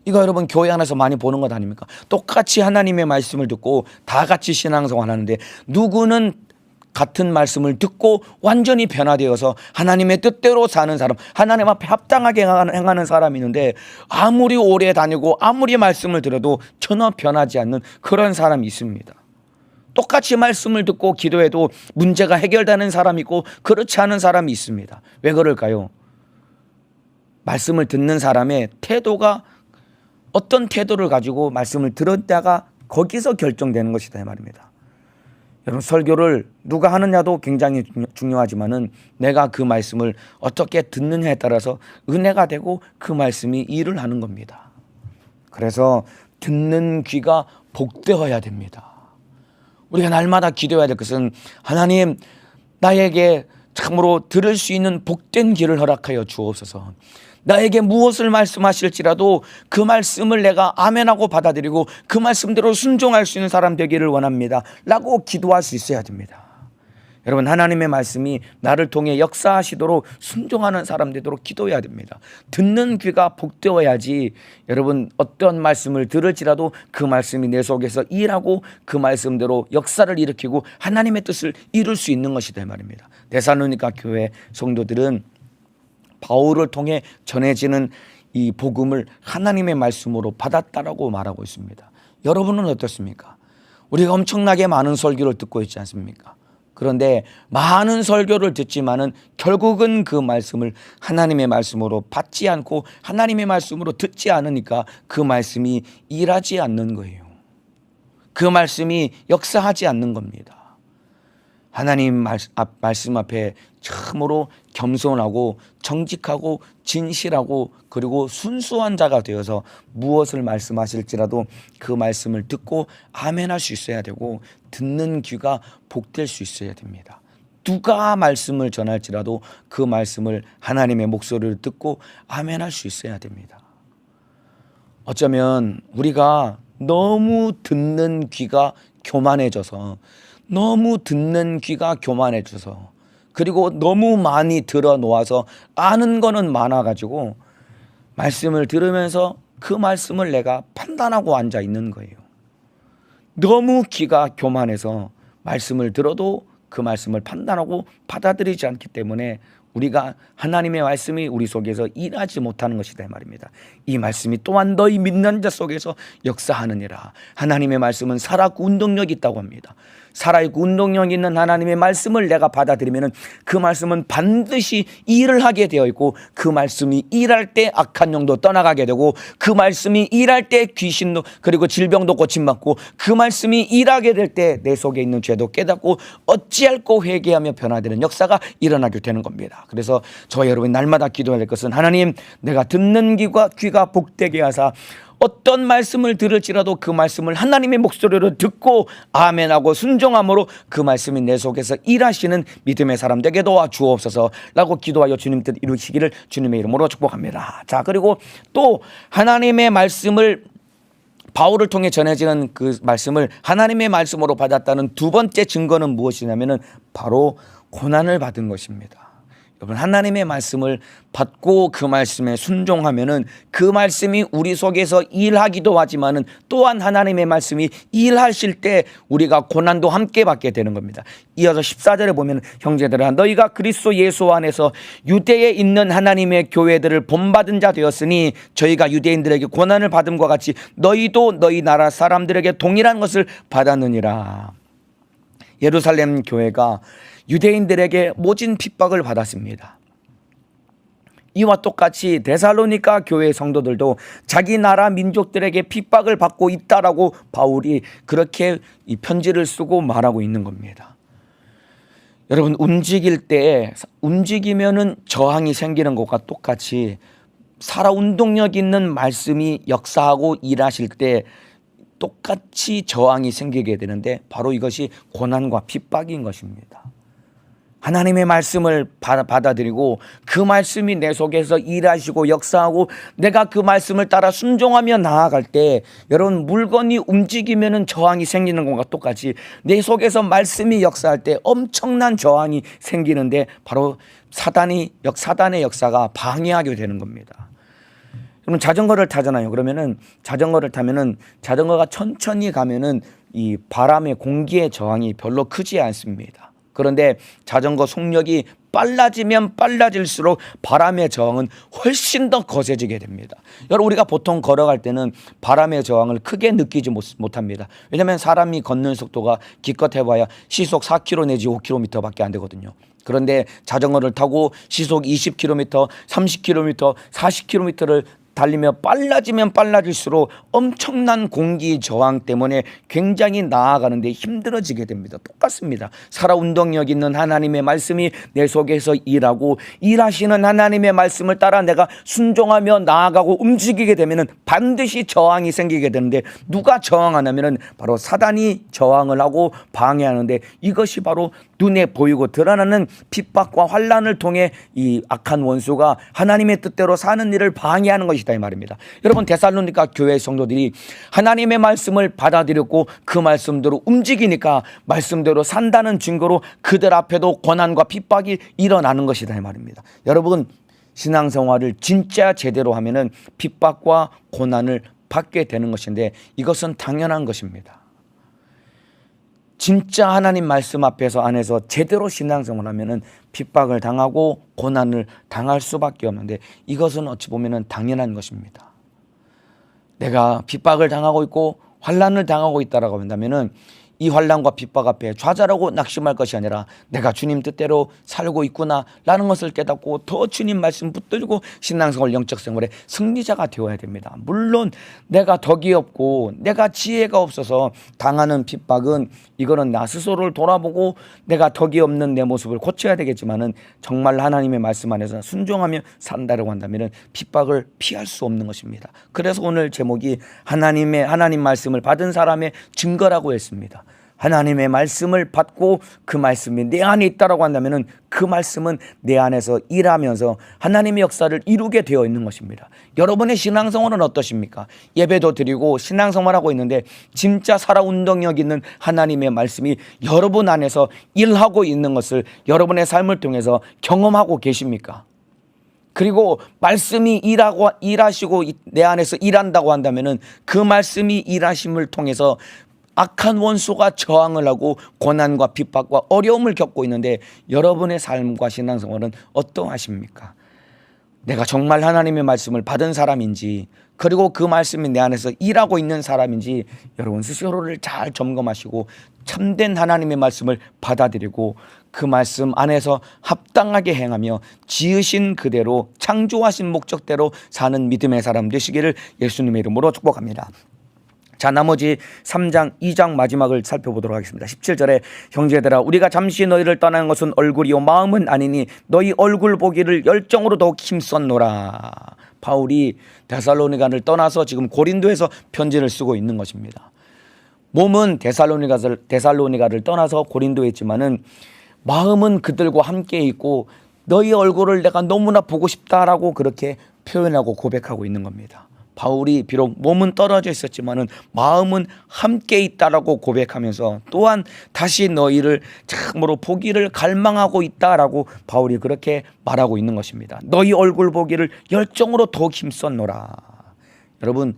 S1: 이거 여러분 교회 안에서 많이 보는 것 아닙니까? 똑같이 하나님의 말씀을 듣고 다 같이 신앙생활 하는데, 누구는 같은 말씀을 듣고 완전히 변화되어서 하나님의 뜻대로 사는 사람, 하나님 앞에 합당하게 행하는 사람이 있는데, 아무리 오래 다니고 아무리 말씀을 들어도 전혀 변하지 않는 그런 사람이 있습니다. 똑같이 말씀을 듣고 기도해도 문제가 해결되는 사람이 있고 그렇지 않은 사람이 있습니다. 왜 그럴까요? 말씀을 듣는 사람의 태도가, 어떤 태도를 가지고 말씀을 들었다가 거기서 결정되는 것이다 이 말입니다. 여러분, 설교를 누가 하느냐도 굉장히 중요하지만은 내가 그 말씀을 어떻게 듣느냐에 따라서 은혜가 되고 그 말씀이 일을 하는 겁니다. 그래서 듣는 귀가 복되어야 됩니다. 우리가 날마다 기도해야 될 것은, 하나님, 나에게 참으로 들을 수 있는 복된 귀를 허락하여 주옵소서. 나에게 무엇을 말씀하실지라도 그 말씀을 내가 아멘하고 받아들이고 그 말씀대로 순종할 수 있는 사람 되기를 원합니다 라고 기도할 수 있어야 됩니다. 여러분, 하나님의 말씀이 나를 통해 역사하시도록 순종하는 사람 되도록 기도해야 됩니다. 듣는 귀가 복되어야지 여러분 어떤 말씀을 들을지라도 그 말씀이 내 속에서 일하고 그 말씀대로 역사를 일으키고 하나님의 뜻을 이룰 수 있는 것이다 이 말입니다. 데살로니가 교회 성도들은 바울을 통해 전해지는 이 복음을 하나님의 말씀으로 받았다라고 말하고 있습니다. 여러분은 어떻습니까? 우리가 엄청나게 많은 설교를 듣고 있지 않습니까? 그런데 많은 설교를 듣지만은 결국은 그 말씀을 하나님의 말씀으로 받지 않고 하나님의 말씀으로 듣지 않으니까 그 말씀이 일하지 않는 거예요. 그 말씀이 역사하지 않는 겁니다. 하나님 말씀 앞에 참으로 겸손하고 정직하고 진실하고 그리고 순수한 자가 되어서 무엇을 말씀하실지라도 그 말씀을 듣고 아멘할 수 있어야 되고, 듣는 귀가 복될 수 있어야 됩니다. 누가 말씀을 전할지라도 그 말씀을 하나님의 목소리를 듣고 아멘할 수 있어야 됩니다. 어쩌면 우리가 너무 듣는 귀가 교만해져서, 그리고 너무 많이 들어놓아서 아는 거는 많아가지고 말씀을 들으면서 그 말씀을 내가 판단하고 앉아 있는 거예요. 너무 귀가 교만해서 말씀을 들어도 그 말씀을 판단하고 받아들이지 않기 때문에 우리가 하나님의 말씀이 우리 속에서 일하지 못하는 것이다 이 말입니다. 이 말씀이 또한 너희 믿는 자 속에서 역사하느니라. 하나님의 말씀은 살아있고 운동력이 있다고 합니다. 살아있고 운동력 있는 하나님의 말씀을 내가 받아들이면 그 말씀은 반드시 일을 하게 되어 있고, 그 말씀이 일할 때 악한 영도 떠나가게 되고, 그 말씀이 일할 때 귀신도 그리고 질병도 고침받고, 그 말씀이 일하게 될 때 내 속에 있는 죄도 깨닫고 어찌할꼬 회개하며 변화되는 역사가 일어나게 되는 겁니다. 그래서 저와 여러분이 날마다 기도해야 될 것은, 하나님, 내가 듣는 귀가 복되게 하사 어떤 말씀을 들을지라도 그 말씀을 하나님의 목소리로 듣고 아멘하고 순종함으로 그 말씀이 내 속에서 일하시는 믿음의 사람 되게 도와주옵소서라고 기도하여 주님 뜻 이루시기를 주님의 이름으로 축복합니다. 자, 그리고 또 하나님의 말씀을 바울을 통해 전해지는 그 말씀을 하나님의 말씀으로 받았다는 두 번째 증거는 무엇이냐면은 바로 고난을 받은 것입니다. 여러분, 하나님의 말씀을 받고 그 말씀에 순종하면은 그 말씀이 우리 속에서 일하기도 하지만은 또한 하나님의 말씀이 일하실 때 우리가 고난도 함께 받게 되는 겁니다. 이어서 14절에 보면, 형제들아, 너희가 그리스도 예수 안에서 유대에 있는 하나님의 교회들을 본받은 자 되었으니 저희가 유대인들에게 고난을 받음과 같이 너희도 너희 나라 사람들에게 동일한 것을 받았느니라. 예루살렘 교회가 유대인들에게 모진 핍박을 받았습니다. 이와 똑같이 데살로니가 교회 성도들도 자기 나라 민족들에게 핍박을 받고 있다라고 바울이 그렇게 이 편지를 쓰고 말하고 있는 겁니다. 여러분, 움직이면은 저항이 생기는 것과 똑같이 살아 운동력 있는 말씀이 역사하고 일하실 때 똑같이 저항이 생기게 되는데, 바로 이것이 고난과 핍박인 것입니다. 하나님의 말씀을 받아들이고 그 말씀이 내 속에서 일하시고 역사하고 내가 그 말씀을 따라 순종하며 나아갈 때, 여러분, 물건이 움직이면 저항이 생기는 것과 똑같이 내 속에서 말씀이 역사할 때 엄청난 저항이 생기는데, 바로 사단의 역사가 방해하게 되는 겁니다. 그러면 자전거를 타잖아요. 그러면은 자전거를 타면은 자전거가 천천히 가면은 이 바람의 공기의 저항이 별로 크지 않습니다. 그런데 자전거 속력이 빨라지면 빨라질수록 바람의 저항은 훨씬 더 거세지게 됩니다. 여러분, 우리가 보통 걸어갈 때는 바람의 저항을 크게 느끼지 못합니다. 왜냐하면 사람이 걷는 속도가 기껏 해봐야 시속 4km 내지 5km밖에 안 되거든요. 그런데 자전거를 타고 시속 20km, 30km, 40km를 달리며 빨라지면 빨라질수록 엄청난 공기 저항 때문에 굉장히 나아가는데 힘들어지게 됩니다. 똑같습니다. 살아 운동력 있는 하나님의 말씀이 내 속에서 일하고 일하시는 하나님의 말씀을 따라 내가 순종하며 나아가고 움직이게 되면 반드시 저항이 생기게 되는데, 누가 저항하냐면 바로 사단이 저항을 하고 방해하는데, 이것이 바로 눈에 보이고 드러나는 핍박과 환난을 통해 이 악한 원수가 하나님의 뜻대로 사는 일을 방해하는 것이다, 이 말입니다. 여러분, 데살로니가 교회 성도들이 하나님의 말씀을 받아들였고 그 말씀대로 움직이니까 말씀대로 산다는 증거로 그들 앞에도 고난과 핍박이 일어나는 것이다, 이 말입니다. 여러분, 신앙생활을 진짜 제대로 하면은 핍박과 고난을 받게 되는 것인데, 이것은 당연한 것입니다. 진짜 하나님 말씀 안에서 제대로 신앙생활을 하면은 핍박을 당하고 고난을 당할 수밖에 없는데, 이것은 어찌 보면은 당연한 것입니다. 내가 핍박을 당하고 있고 환난을 당하고 있다라고 한다면은 이 환난과 핍박 앞에 좌절하고 낙심할 것이 아니라 내가 주님 뜻대로 살고 있구나라는 것을 깨닫고 더 주님 말씀 붙들고 신앙생활, 영적 생활의 승리자가 되어야 됩니다. 물론 내가 덕이 없고 내가 지혜가 없어서 당하는 핍박은, 이거는 나 스스로를 돌아보고 내가 덕이 없는 내 모습을 고쳐야 되겠지만은, 정말 하나님의 말씀 안에서 순종하며 산다라고 한다면은 핍박을 피할 수 없는 것입니다. 그래서 오늘 제목이 하나님 말씀을 받은 사람의 증거라고 했습니다. 하나님의 말씀을 받고 그 말씀이 내 안에 있다라고 한다면은 그 말씀은 내 안에서 일하면서 하나님의 역사를 이루게 되어 있는 것입니다. 여러분의 신앙생활은 어떠십니까? 예배도 드리고 신앙생활하고 있는데 진짜 살아 운동력 있는 하나님의 말씀이 여러분 안에서 일하고 있는 것을 여러분의 삶을 통해서 경험하고 계십니까? 그리고 말씀이 일하시고 내 안에서 일한다고 한다면은 그 말씀이 일하심을 통해서 악한 원수가 저항을 하고 고난과 핍박과 어려움을 겪고 있는데, 여러분의 삶과 신앙생활은 어떠하십니까? 내가 정말 하나님의 말씀을 받은 사람인지, 그리고 그 말씀이 내 안에서 일하고 있는 사람인지 여러분 스스로를 잘 점검하시고 참된 하나님의 말씀을 받아들이고 그 말씀 안에서 합당하게 행하며 지으신 그대로 창조하신 목적대로 사는 믿음의 사람 되시기를 예수님의 이름으로 축복합니다. 자, 나머지 3장 2장 마지막을 살펴보도록 하겠습니다. 17절에 형제들아 우리가 잠시 너희를 떠나는 것은 얼굴이요 마음은 아니니 너희 얼굴 보기를 열정으로 더욱 힘썼노라. 바울이 데살로니가를 떠나서 지금 고린도에서 편지를 쓰고 있는 것입니다. 몸은 데살로니가를 떠나서 고린도에 있지만은 마음은 그들과 함께 있고 너희 얼굴을 내가 너무나 보고 싶다라고 그렇게 표현하고 고백하고 있는 겁니다. 바울이 비록 몸은 떨어져 있었지만은 마음은 함께 있다라고 고백하면서 또한 다시 너희를 참으로 보기를 갈망하고 있다라고 바울이 그렇게 말하고 있는 것입니다. 너희 얼굴 보기를 열정으로 더욱 힘썼노라. 여러분,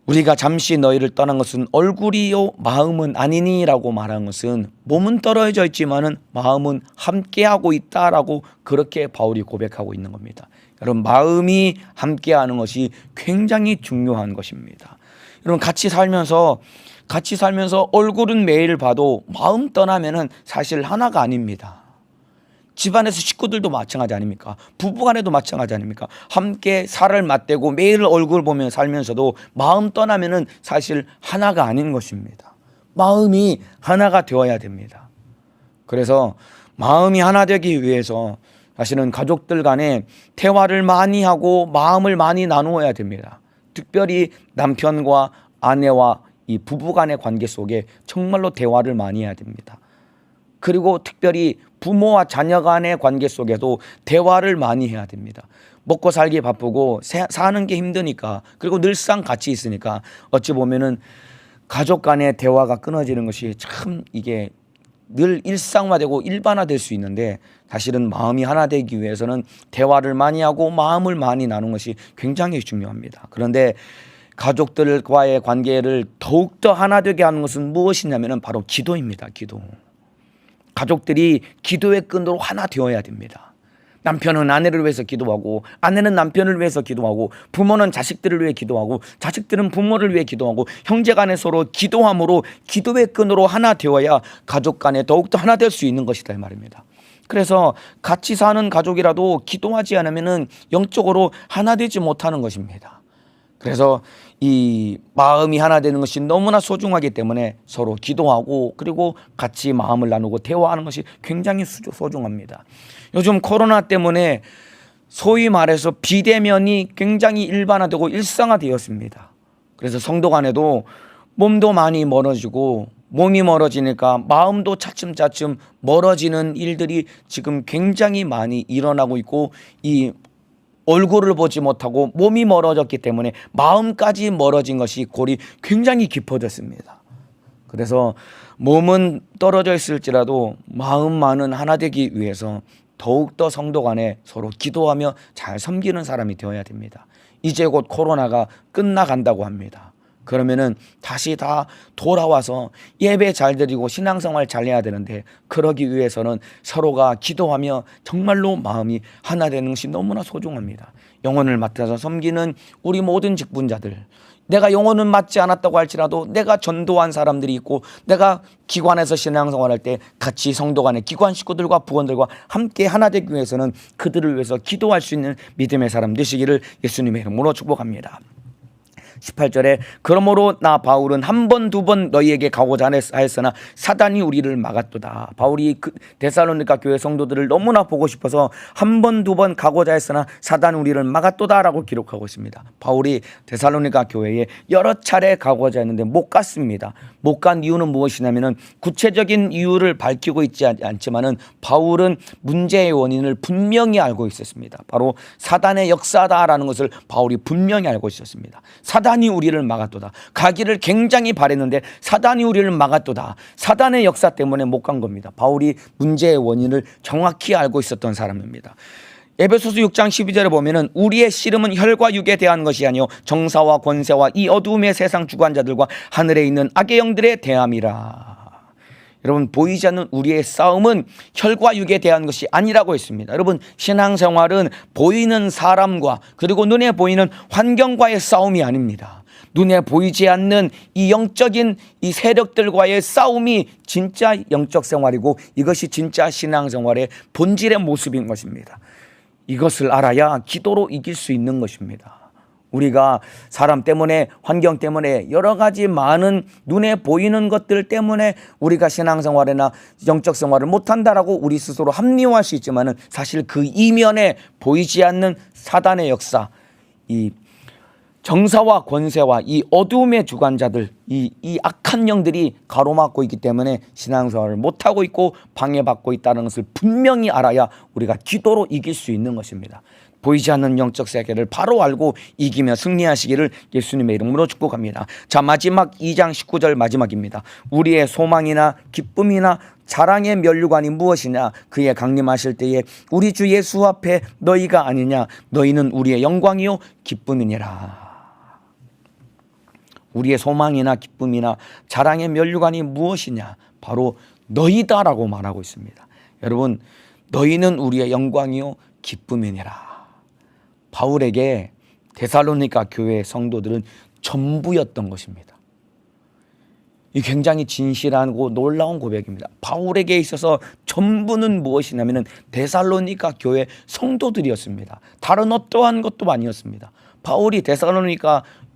S1: 우리가 잠시 너희를 떠난 것은 얼굴이요 마음은 아니니라고 말한 것은 몸은 떨어져 있지만은 마음은 함께하고 있다라고 그렇게 바울이 고백하고 있는 겁니다. 여러분, 마음이 함께하는 것이 굉장히 중요한 것입니다. 여러분, 같이 살면서 얼굴은 매일 봐도 마음 떠나면은 사실 하나가 아닙니다. 집안에서 식구들도 마찬가지 아닙니까? 부부간에도 마찬가지 아닙니까? 함께 살을 맞대고 매일 얼굴 보며 살면서도 마음 떠나면은 사실 하나가 아닌 것입니다. 마음이 하나가 되어야 됩니다. 그래서 마음이 하나 되기 위해서 사실은 가족들 간에 대화를 많이 하고 마음을 많이 나누어야 됩니다. 특별히 남편과 아내와 이 부부 간의 관계 속에 정말로 대화를 많이 해야 됩니다. 그리고 특별히 부모와 자녀 간의 관계 속에도 대화를 많이 해야 됩니다. 먹고 살기 바쁘고 사는 게 힘드니까, 그리고 늘상 같이 있으니까 어찌 보면은 가족 간의 대화가 끊어지는 것이 참 이게 늘 일상화되고 일반화될 수 있는데, 사실은 마음이 하나 되기 위해서는 대화를 많이 하고 마음을 많이 나누는 것이 굉장히 중요합니다. 그런데 가족들과의 관계를 더욱더 하나 되게 하는 것은 무엇이냐면 바로 기도입니다. 기도. 가족들이 기도의 끈으로 하나 되어야 됩니다. 남편은 아내를 위해서 기도하고, 아내는 남편을 위해서 기도하고, 부모는 자식들을 위해 기도하고, 자식들은 부모를 위해 기도하고, 형제간에 서로 기도함으로 기도의 끈으로 하나 되어야 가족 간에 더욱더 하나 될 수 있는 것이다 이 말입니다. 그래서 같이 사는 가족이라도 기도하지 않으면 영적으로 하나 되지 못하는 것입니다. 그래서 이 마음이 하나 되는 것이 너무나 소중하기 때문에 서로 기도하고 그리고 같이 마음을 나누고 대화하는 것이 굉장히 소중합니다. 요즘 코로나 때문에 소위 말해서 비대면이 굉장히 일반화되고 일상화되었습니다. 그래서 성도 간에도 몸도 많이 멀어지고, 몸이 멀어지니까 마음도 차츰차츰 멀어지는 일들이 지금 굉장히 많이 일어나고 있고, 이 얼굴을 보지 못하고 몸이 멀어졌기 때문에 마음까지 멀어진 것이 골이 굉장히 깊어졌습니다. 그래서 몸은 떨어져 있을지라도 마음만은 하나 되기 위해서 더욱더 성도 간에 서로 기도하며 잘 섬기는 사람이 되어야 됩니다. 이제 곧 코로나가 끝나간다고 합니다. 그러면은 다시 다 돌아와서 예배 잘 드리고 신앙생활 잘 해야 되는데, 그러기 위해서는 서로가 기도하며 정말로 마음이 하나 되는 것이 너무나 소중합니다. 영혼을 맡아서 섬기는 우리 모든 직분자들, 내가 영혼은 맡지 않았다고 할지라도 내가 전도한 사람들이 있고, 내가 기관에서 신앙생활할 때 같이 성도 간의 기관 식구들과 부원들과 함께 하나 되기 위해서는 그들을 위해서 기도할 수 있는 믿음의 사람 되시기를 예수님의 이름으로 축복합니다. 18절에 그러므로 나 바울은 한 번 두 번 너희에게 가고자 하였으나 사단이 우리를 막았도다. 바울이 그 데살로니가 교회 성도들을 너무나 보고 싶어서 한 번 두 번 가고자 했으나 사단이 우리를 막았도다라고 기록하고 있습니다. 바울이 데살로니가 교회에 여러 차례 가고자 했는데 못 갔습니다. 못 간 이유는 무엇이냐면은 구체적인 이유를 밝히고 있지 않지만은 바울은 문제의 원인을 분명히 알고 있었습니다. 바로 사단의 역사다라는 것을 바울이 분명히 알고 있었습니다. 사단이 우리를 막았도다. 가기를 굉장히 바랬는데 사단이 우리를 막았도다. 사단의 역사 때문에 못 간 겁니다. 바울이 문제의 원인을 정확히 알고 있었던 사람입니다. 에베소서 6장 12절에 보면은 우리의 씨름은 혈과 육에 대한 것이 아니요 정사와 권세와 이 어두움의 세상 주관자들과 하늘에 있는 악의 영들에 대함이라. 여러분, 보이지 않는 우리의 싸움은 혈과 육에 대한 것이 아니라고 했습니다. 여러분, 신앙생활은 보이는 사람과 그리고 눈에 보이는 환경과의 싸움이 아닙니다. 눈에 보이지 않는 이 영적인 이 세력들과의 싸움이 진짜 영적 생활이고, 이것이 진짜 신앙생활의 본질의 모습인 것입니다. 이것을 알아야 기도로 이길 수 있는 것입니다. 우리가 사람 때문에, 환경 때문에, 여러 가지 많은 눈에 보이는 것들 때문에 우리가 신앙생활이나 영적 생활을 못한다라고 우리 스스로 합리화할 수 있지만, 사실 그 이면에 보이지 않는 사단의 역사, 이 정사와 권세와 이 어두움의 주관자들, 이 악한 영들이 가로막고 있기 때문에 신앙생활을 못하고 있고 방해받고 있다는 것을 분명히 알아야 우리가 기도로 이길 수 있는 것입니다. 보이지 않는 영적 세계를 바로 알고 이기며 승리하시기를 예수님의 이름으로 축복합니다. 자, 마지막 2장 19절 마지막입니다. 우리의 소망이나 기쁨이나 자랑의 면류관이 무엇이냐? 그의 강림하실 때에 우리 주 예수 앞에 너희가 아니냐? 너희는 우리의 영광이요 기쁨이니라. 우리의 소망이나 기쁨이나 자랑의 면류관이 무엇이냐? 바로 너희다라고 말하고 있습니다. 여러분, 너희는 우리의 영광이요 기쁨이니라. 바울에게 데살로니가 교회 성도들은 전부였던 것입니다. 이 굉장히 진실하고 놀라운 고백입니다. 바울에게 있어서 전부는 무엇이냐면 데살로니가 교회 성도들이었습니다. 다른 어떠한 것도 아니었습니다. 바울이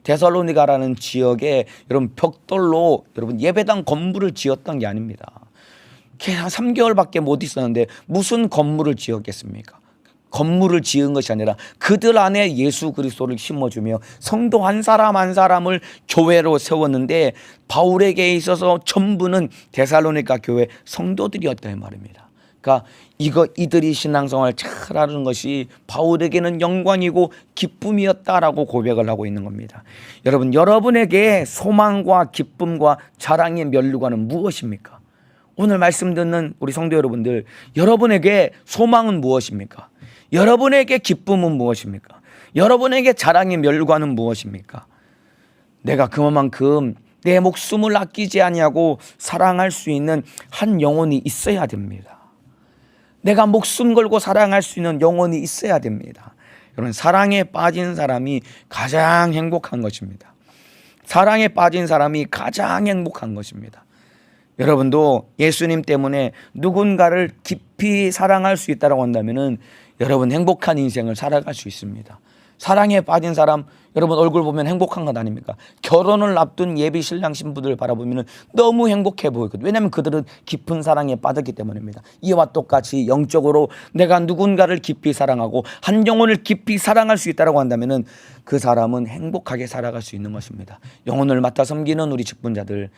S1: 데살로니가라는 지역에 여러분 벽돌로 여러분 예배당 건물을 지었던 게 아닙니다. 한 3개월밖에 못 있었는데 무슨 건물을 지었겠습니까? 건물을 지은 것이 아니라 그들 안에 예수 그리스도를 심어주며 성도 한 사람 한 사람을 교회로 세웠는데, 바울에게 있어서 전부는 데살로니가 교회 성도들이었다 말입니다. 그러니까 이들이 신앙생활을 잘하는 것이 바울에게는 영광이고 기쁨이었다라고 고백을 하고 있는 겁니다. 여러분, 여러분에게 소망과 기쁨과 자랑의 면류관은 무엇입니까? 오늘 말씀 듣는 우리 성도 여러분들, 여러분에게 소망은 무엇입니까? 여러분에게 기쁨은 무엇입니까? 여러분에게 자랑의 면류관은 무엇입니까? 내가 그만큼 내 목숨을 아끼지 아니하고 사랑할 수 있는 한 영혼이 있어야 됩니다. 내가 목숨 걸고 사랑할 수 있는 영혼이 있어야 됩니다. 여러분, 사랑에 빠진 사람이 가장 행복한 것입니다. 사랑에 빠진 사람이 가장 행복한 것입니다. 여러분도 예수님 때문에 누군가를 깊이 사랑할 수 있다고 한다면은 여러분 행복한 인생을 살아갈 수 있습니다. 사랑에 빠진 사람, 여러분 얼굴 보면 행복한 것 아닙니까? 결혼을 앞둔 예비 신랑 신부들 바라보면 너무 행복해 보이거든요. 왜냐하면 그들은 깊은 사랑에 빠졌기 때문입니다. 이와 똑같이 영적으로 내가 누군가를 깊이 사랑하고 한 영혼을 깊이 사랑할 수 있다고 한다면 그 사람은 행복하게 살아갈 수 있는 것입니다. 영혼을 맡아 섬기는 우리 직분자들,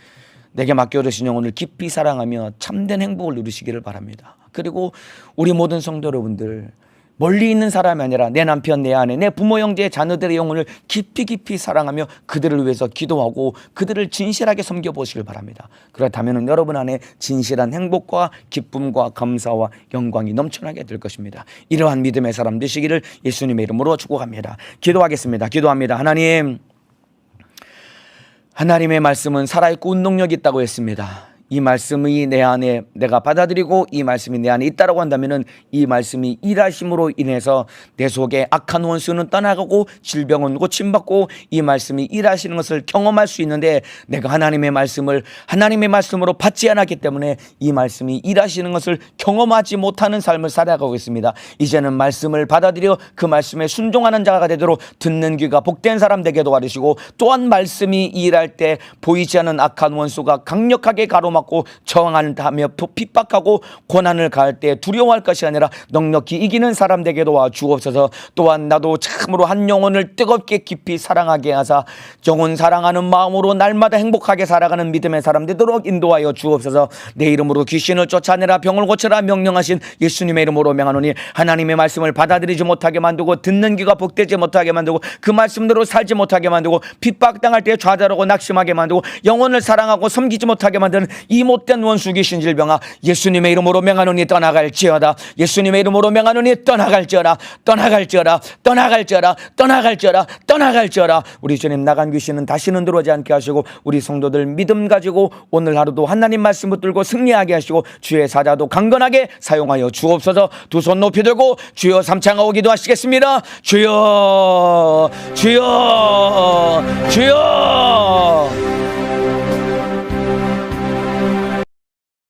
S1: 내게 맡겨주신 영혼을 깊이 사랑하며 참된 행복을 누리시기를 바랍니다. 그리고 우리 모든 성도 여러분들, 멀리 있는 사람이 아니라 내 남편, 내 아내, 내 부모, 형제, 자녀들의 영혼을 깊이 사랑하며 그들을 위해서 기도하고 그들을 진실하게 섬겨보시길 바랍니다. 그렇다면 여러분 안에 진실한 행복과 기쁨과 감사와 영광이 넘쳐나게 될 것입니다. 이러한 믿음의 사람 되시기를 예수님의 이름으로 축복합니다. 기도하겠습니다. 기도합니다. 하나님의 말씀은 살아있고 운동력이 있다고 했습니다. 이 말씀이 내 안에 내가 받아들이고 이 말씀이 내 안에 있다고 한다면 이 말씀이 일하심으로 인해서 내 속에 악한 원수는 떠나가고 질병은 고침받고 이 말씀이 일하시는 것을 경험할 수 있는데, 내가 하나님의 말씀을 하나님의 말씀으로 받지 않았기 때문에 이 말씀이 일하시는 것을 경험하지 못하는 삶을 살아가고 있습니다. 이제는 말씀을 받아들여 그 말씀에 순종하는 자가 되도록 듣는 귀가 복된 사람 되게 도와주시고, 또한 말씀이 일할 때 보이지 않는 악한 원수가 강력하게 가로막고 저항하며 핍박하고 고난을 가할 때 두려워할 것이 아니라 넉넉히 이기는 사람 되게 도와주옵소서. 또한 나도 참으로 한 영혼을 뜨겁게 깊이 사랑하게 하사 영혼 사랑하는 마음으로 날마다 행복하게 살아가는 믿음의 사람 되도록 인도하여 주옵소서. 내 이름으로 귀신을 쫓아내라 병을 고쳐라 명령하신 예수님의 이름으로 명하노니, 하나님의 말씀을 받아들이지 못하게 만들고 듣는 귀가 복되지 못하게 만들고 그 말씀대로 살지 못하게 만들고 핍박당할 때 좌절하고 낙심하게 만들고 영혼을 사랑하고 섬기지 못하게 만드는 이 못된 원수 귀신 질병아 예수님의 이름으로 명하노니 떠나갈지어다. 예수님의 이름으로 명하노니 떠나갈지어다. 떠나갈지어다. 떠나갈지어다. 떠나갈지어다. 떠나갈지어다. 우리 주님 나간 귀신은 다시는 들어오지 않게 하시고 우리 성도들 믿음 가지고 오늘 하루도 하나님 말씀 붙들고 승리하게 하시고 주의 사자도 강건하게 사용하여 주옵소서. 두 손 높이 들고 주여 삼창하고 기도하시겠습니다. 주여 주여 주여